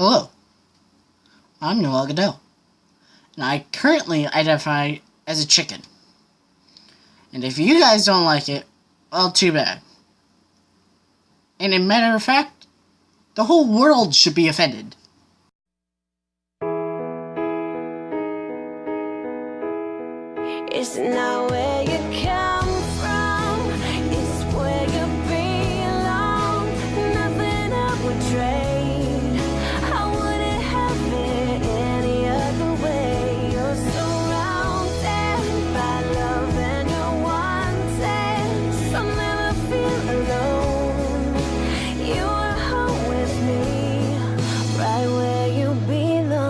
Hello, I'm Noel, and I currently identify as a chicken. And if you guys don't like it, well, too bad. And in matter of fact, the whole world should be offended. It's not where you come from, it's where you belong. Nothing I would trade, I wouldn't have it any other way. You're surrounded by love and you're wanted, so never feel alone. You are home with me, right where you belong.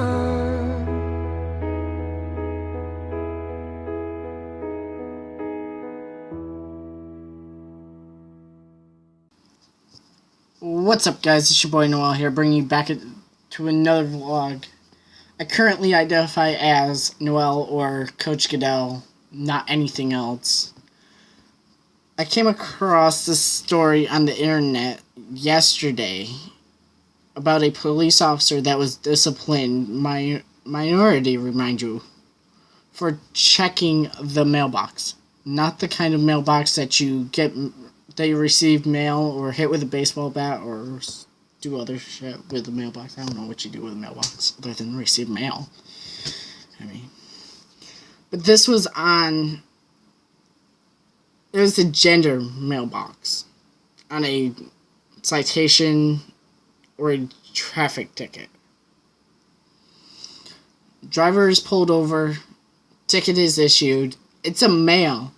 What's up, guys? It's your boy Noel here, bringing you back to another vlog. I currently identify as Noel or Coach Goodell, not anything else. I came across this story on the internet yesterday about a police officer that was disciplined, minority, remind you, for checking the mailbox. Not the kind of mailbox that you receive mail or hit with a baseball bat or do other shit with the mailbox. I don't know what you do with a mailbox other than receive mail. But this was it was a gender mailbox on a citation or a traffic ticket. Driver is pulled over, ticket is issued. It's a male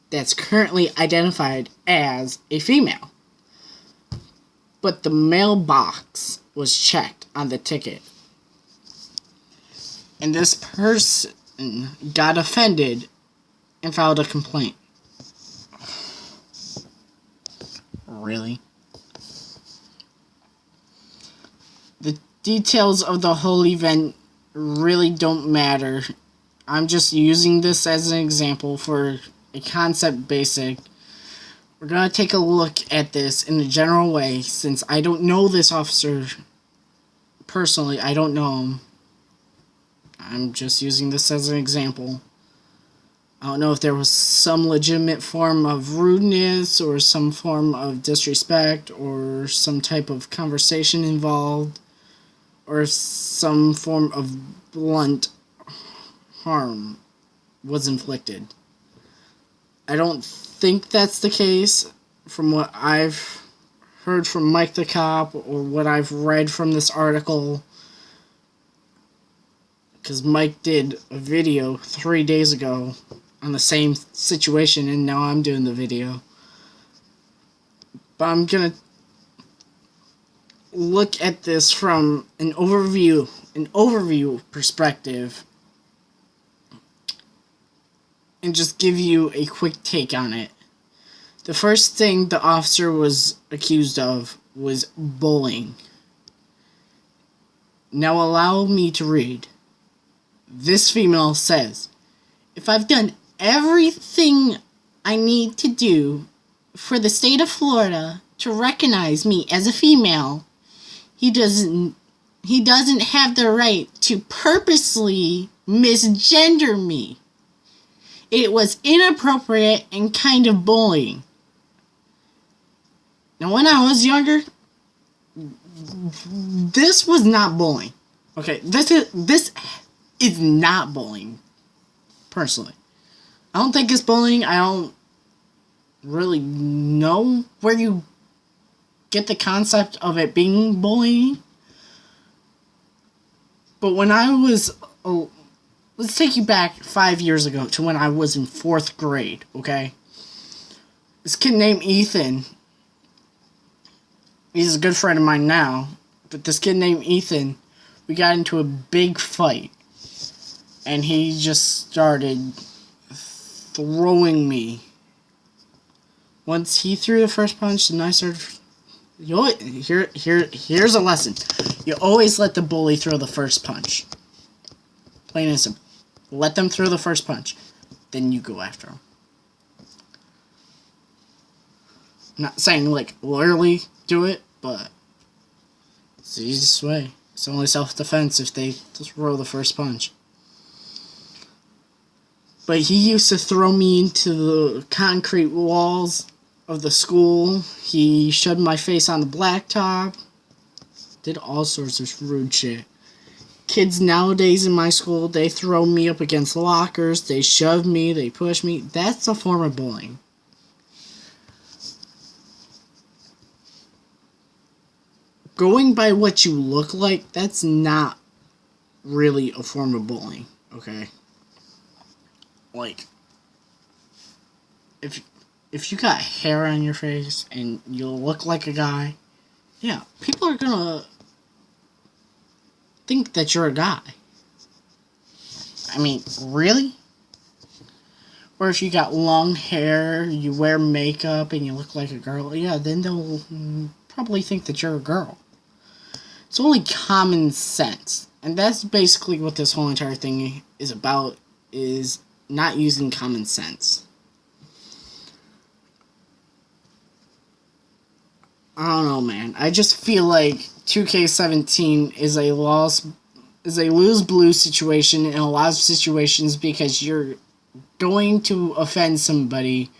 that's currently identified as a female. But the mailbox was checked on the ticket. And this person got offended and filed a complaint. Really? The details of the whole event really don't matter. I'm just using this as an example for a concept basic. We're going to take a look at this in a general way, since I don't know this officer personally. I don't know him. I'm just using this as an example. I don't know if there was some legitimate form of rudeness or some form of disrespect or some type of conversation involved or some form of blunt harm was inflicted. I don't think that's the case from what I've heard from Mike the Cop or what I've read from this article, because Mike did a video 3 days ago on the same situation and now I'm doing the video. But I'm gonna look at this from an overview perspective and just give you a quick take on it. The first thing the officer was accused of was bullying. Now allow me to read. This female says, "If I've done everything I need to do for the state of Florida to recognize me as a female, he doesn't have the right to purposely misgender me. It was inappropriate and kind of bullying." Now, when I was younger, this was not bullying. Okay, this is not bullying, personally. I don't think it's bullying. I don't really know where you get the concept of it being bullying. But when I was... let's take you back 5 years ago to when I was in 4th grade, okay? This kid named Ethan, he's a good friend of mine now, but this kid named Ethan, we got into a big fight. And he just started throwing me. Once he threw the first punch, and I started... Here's a lesson. You always let the bully throw the first punch. Plain and simple. Let them throw the first punch. Then you go after them. I'm not saying, like, literally do it, but It's the easiest way. It's only self-defense if they throw the first punch. But he used to throw me into the concrete walls of the school. He shoved my face on the blacktop. Did all sorts of rude shit. Kids nowadays in my school, they throw me up against lockers. They shove me. They push me. That's a form of bullying. Going by what you look like, that's not really a form of bullying, okay? Like, if you got hair on your face and you look like a guy, yeah, people are gonna think that you're a guy. I mean, really? Or if you got long hair, you wear makeup, and you look like a girl, yeah, then they'll probably think that you're a girl. It's only common sense. And that's basically what this whole entire thing is about, is not using common sense. I don't know, man. I just feel like 2K17 is a lose-blue situation in a lot of situations, because you're going to offend somebody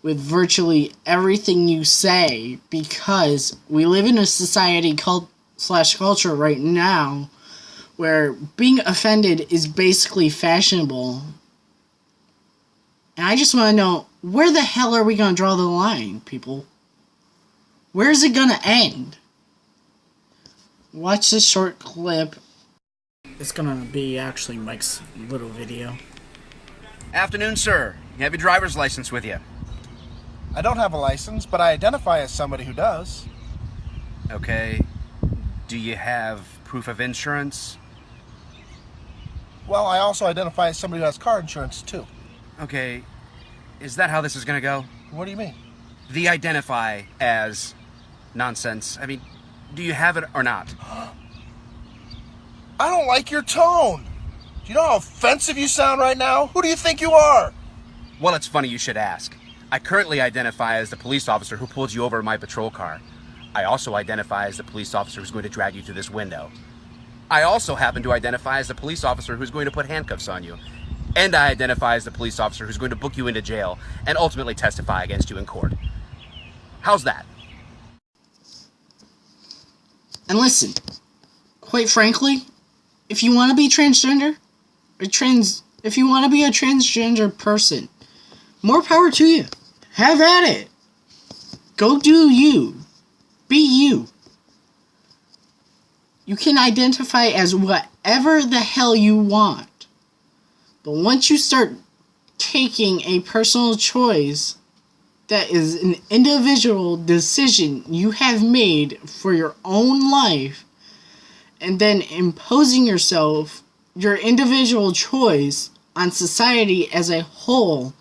with virtually everything you say, because we live in a society culture right now where being offended is basically fashionable. And I just want to know, where the hell are we going to draw the line, people? Where's it going to end? Watch this short clip. It's going to be actually Mike's little video. Afternoon, sir. You have your driver's license with you. I don't have a license, but I identify as somebody who does. Okay. Do you have proof of insurance? Well, I also identify as somebody who has car insurance, too. Okay. Is that how this is gonna go? What do you mean? The identify as nonsense. I mean, do you have it or not? I don't like your tone. Do you know how offensive you sound right now? Who do you think you are? Well, it's funny you should ask. I currently identify as the police officer who pulled you over in my patrol car. I also identify as the police officer who's going to drag you through this window. I also happen to identify as the police officer who's going to put handcuffs on you. And I identify as the police officer who's going to book you into jail and ultimately testify against you in court. How's that? And listen, quite frankly, if you want to be transgender, if you want to be a transgender person, more power to you. Have at it. Go do you. Be you. You can identify as whatever the hell you want. But once you start taking a personal choice that is an individual decision you have made for your own life, and then imposing yourself, your individual choice, on society as a whole,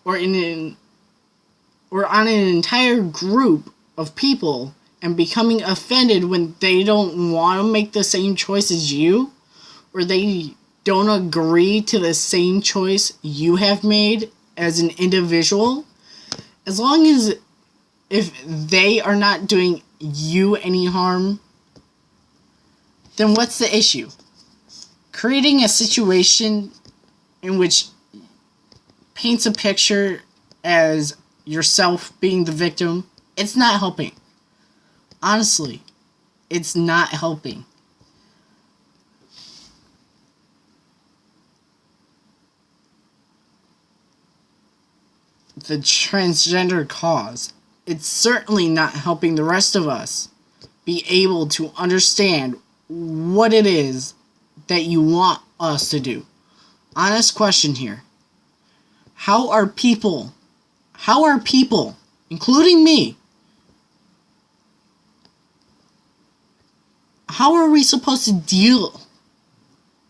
or on an entire group of people, and becoming offended when they don't want to make the same choice as you, or they don't agree to the same choice you have made as an individual, as long as if they are not doing you any harm, then what's the issue? Creating a situation in which paints a picture as yourself being the victim, it's not helping. Honestly, it's not helping. The transgender cause, it's certainly not helping the rest of us be able to understand what it is that you want us to do. Honest question here. How are people, including me, how are we supposed to deal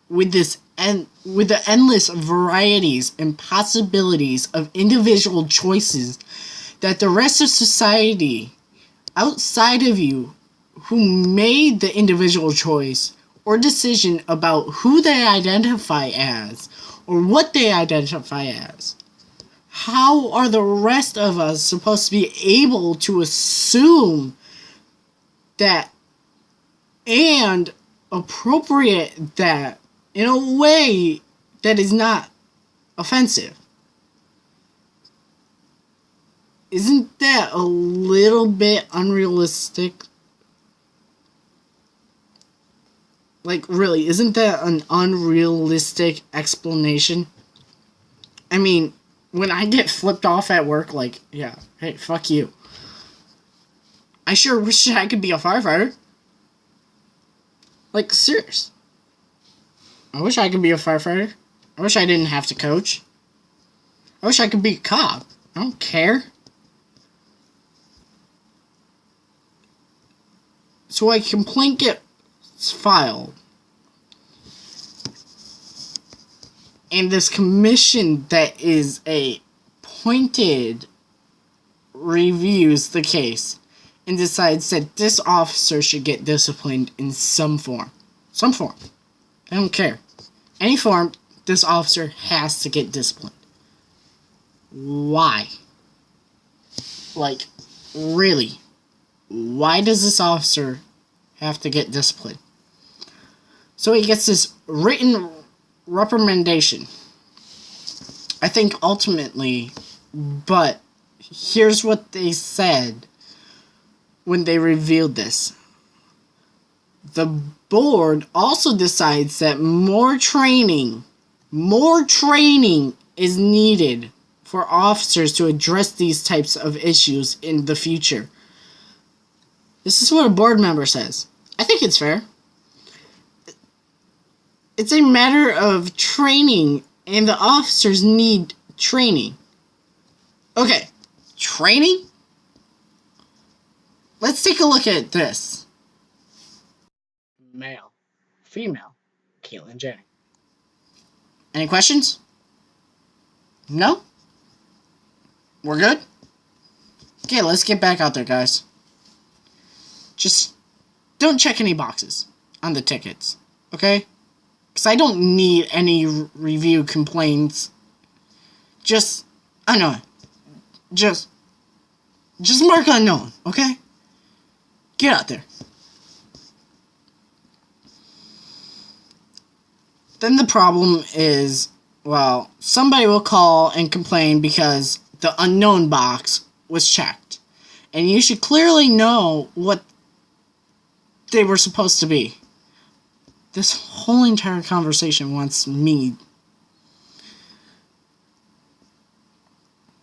with this and with the endless varieties and possibilities of individual choices that the rest of society outside of you who made the individual choice or decision about who they identify as or what they identify as? How are the rest of us supposed to be able to assume that and appropriate that in a way that is not offensive. Isn't that a little bit unrealistic? Like, really, isn't that an unrealistic explanation? I mean, when I get flipped off at work, like, yeah, hey, fuck you. I sure wish I could be a firefighter. Like, serious. I wish I could be a firefighter. I wish I didn't have to coach. I wish I could be a cop. I don't care. So a complaint gets filed. And this commission that is appointed reviews the case and decides that this officer should get disciplined in some form. Some form. I don't care. Any form, this officer has to get disciplined. Why? Like, really? Why does this officer have to get disciplined? So he gets this written reprimandation. I think ultimately, but here's what they said when they revealed this. The board also decides that more training is needed for officers to address these types of issues in the future. This is what a board member says. I think it's fair. It's a matter of training, and the officers need training. Okay, training? Let's take a look at this. Male, female, Caitlyn Jenner. Any questions? No? We're good? Okay, let's get back out there, guys. Just don't check any boxes on the tickets, okay? Because I don't need any review complaints. Just, unknown. Just mark unknown, okay? Get out there. Then the problem is, well, somebody will call and complain because the unknown box was checked. And you should clearly know what they were supposed to be. This whole entire conversation wants me.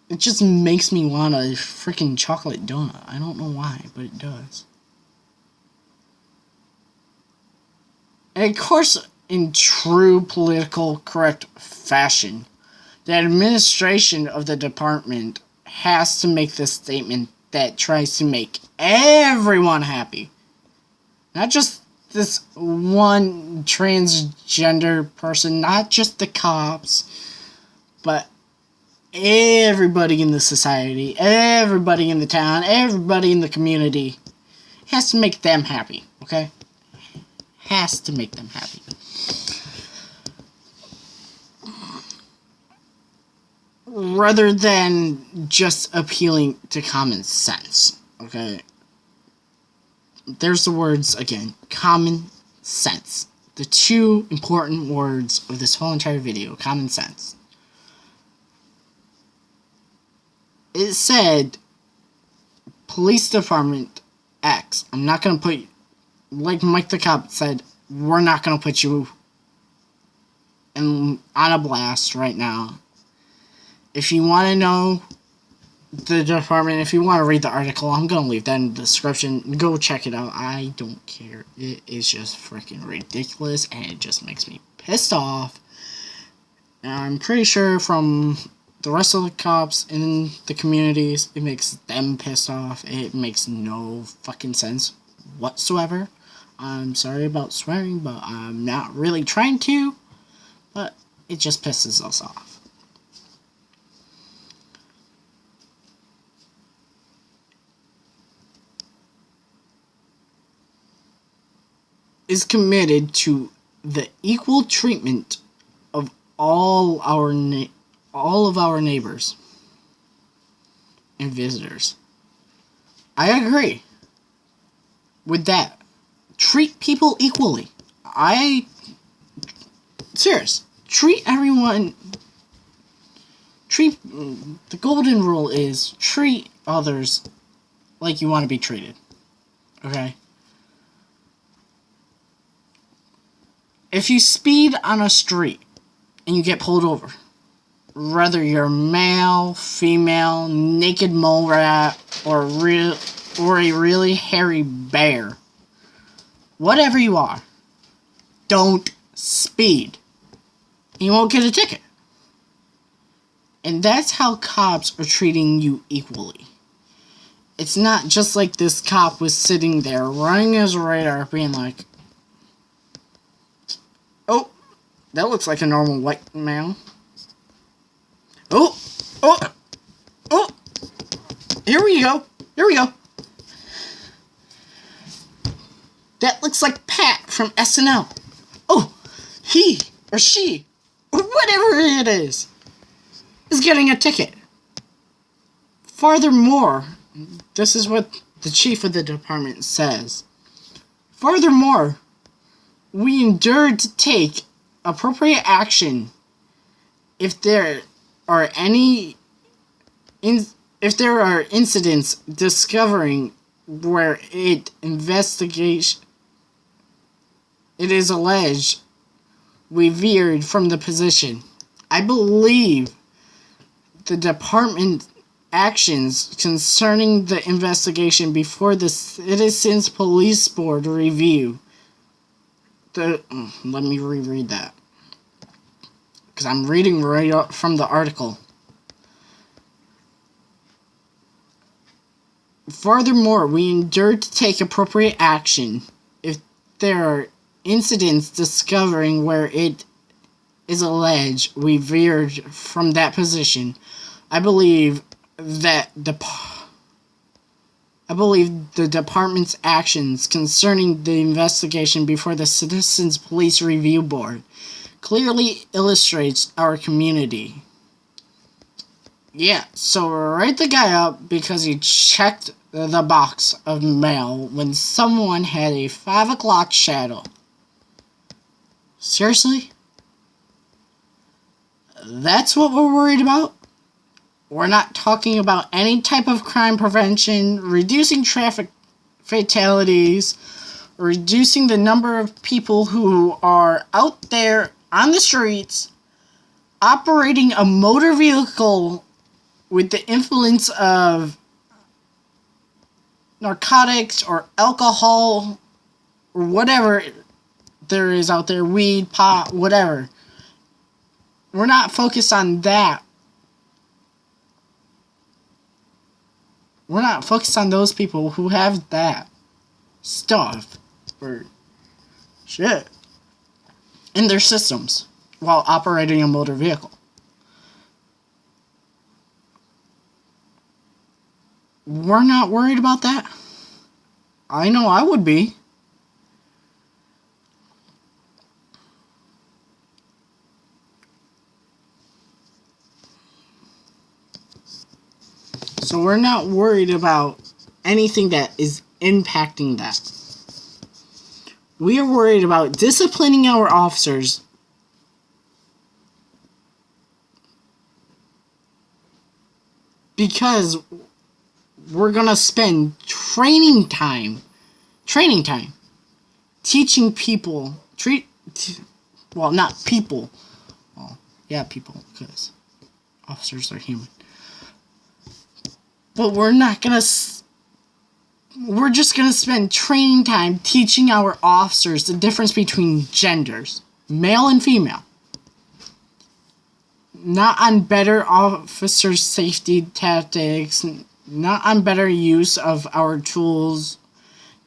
It just makes me want a freaking chocolate donut. I don't know why, but it does. And of course, in true political correct fashion, the administration of the department has to make this statement that tries to make everyone happy. Not just this one transgender person, not just the cops, but everybody in the society, everybody in the town, everybody in the community. It has to make them happy, okay? Has to make them happy. Rather than just appealing to common sense, okay? There's the words again, common sense. The two important words of this whole entire video, common sense. It said, police department X. I'm not going to put, like Mike the Cop said, we're not going to put you on a blast right now. If you want to know the department, if you want to read the article, I'm going to leave that in the description. Go check it out. I don't care. It is just freaking ridiculous, and it just makes me pissed off. And I'm pretty sure from the rest of the cops in the communities, it makes them pissed off. It makes no fucking sense whatsoever. I'm sorry about swearing, but I'm not really trying to. But it just pisses us off. Is committed to the equal treatment of all of our neighbors and visitors. I agree with that. treat people equally. Serious. Treat everyone. The golden rule is treat others like you want to be treated. Okay? If you speed on a street and you get pulled over, whether you're male, female, naked mole rat, or a really hairy bear, whatever you are, don't speed. You won't get a ticket. And that's how cops are treating you equally. It's not just like this cop was sitting there running his radar being like, oh, that looks like a normal white male. Oh, here we go. That looks like Pat from SNL. Oh, he or she, or whatever it is getting a ticket. Furthermore, this is what the chief of the department says. Furthermore, we endured to take appropriate action if there are incidents discovering where it is alleged we veered from the position. I believe the department actions concerning the investigation before the Citizens Police Board review. Let me reread that, because I'm reading right up from the article. Furthermore, we endured to take appropriate action if there are incidents discovering where it is alleged we veered from that position. I believe the department's actions concerning the investigation before the Citizens Police Review Board clearly illustrates our community. Yeah, so write the guy up because he checked the box of mail when someone had a 5 o'clock shadow. Seriously? That's what we're worried about? We're not talking about any type of crime prevention, reducing traffic fatalities, reducing the number of people who are out there on the streets operating a motor vehicle with the influence of narcotics or alcohol or whatever there is out there, weed, pot, whatever. We're not focused on that. We're not focused on those people who have that stuff or shit in their systems while operating a motor vehicle. We're not worried about that. I know I would be. So we're not worried about anything that is impacting that. We are worried about disciplining our officers because we're going to spend training time teaching people, not people. Well, yeah, people, because officers are human. But we're just going to spend training time teaching our officers the difference between genders, male and female. Not on better officer safety tactics, not on better use of our tools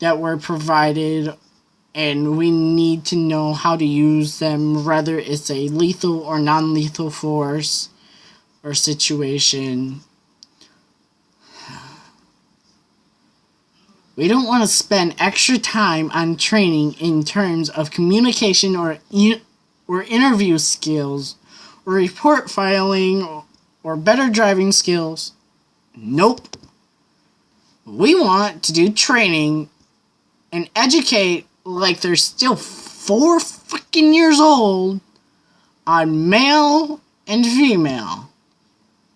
that were provided, and we need to know how to use them, whether it's a lethal or non-lethal force or situation. We don't want to spend extra time on training in terms of communication or interview skills or report filing or better driving skills. Nope. We want to do training and educate like they're still 4 fucking years old on male and female.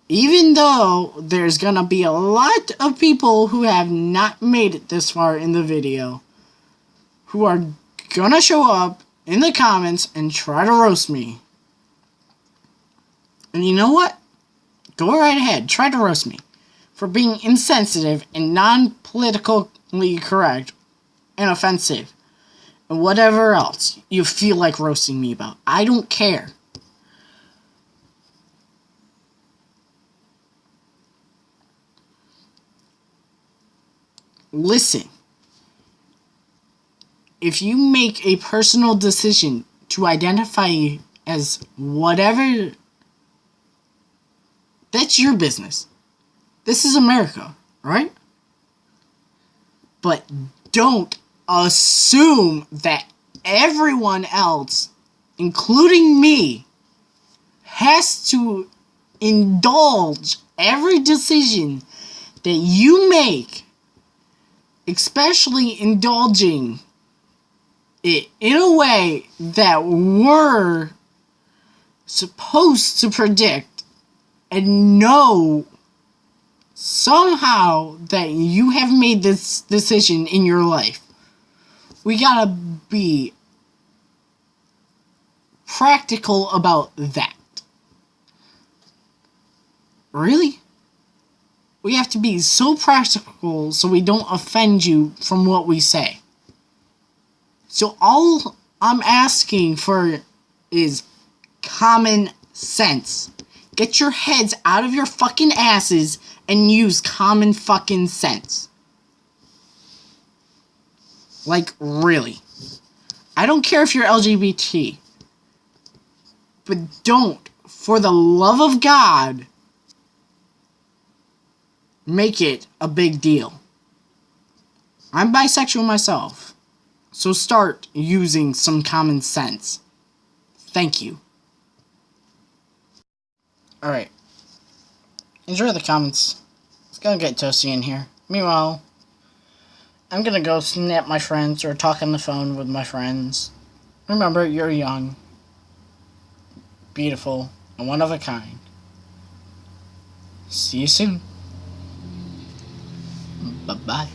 Even though there's gonna be a lot of people who have not made it this far in the video who are gonna show up in the comments and try to roast me. And you know what? Go right ahead, try to roast me for being insensitive and non-politically correct and offensive and whatever else you feel like roasting me about. I don't care. Listen, if you make a personal decision to identify as whatever, that's your business. This is America, right? But don't assume that everyone else, including me, has to indulge every decision that you make, especially indulging it in a way that we're supposed to predict and know somehow that you have made this decision in your life. We gotta be practical about that. Really? We have to be so practical so we don't offend you from what we say. So all I'm asking for is common sense. Get your heads out of your fucking asses and use common fucking sense. Like, really. I don't care if you're LGBT. But don't, for the love of God, make it a big deal. I'm bisexual myself. So start using some common sense. Thank you. Alright. Enjoy the comments. It's gonna get toasty in here. Meanwhile, I'm gonna go snap my friends or talk on the phone with my friends. Remember, you're young, beautiful, and one of a kind. See you soon. Bye-bye.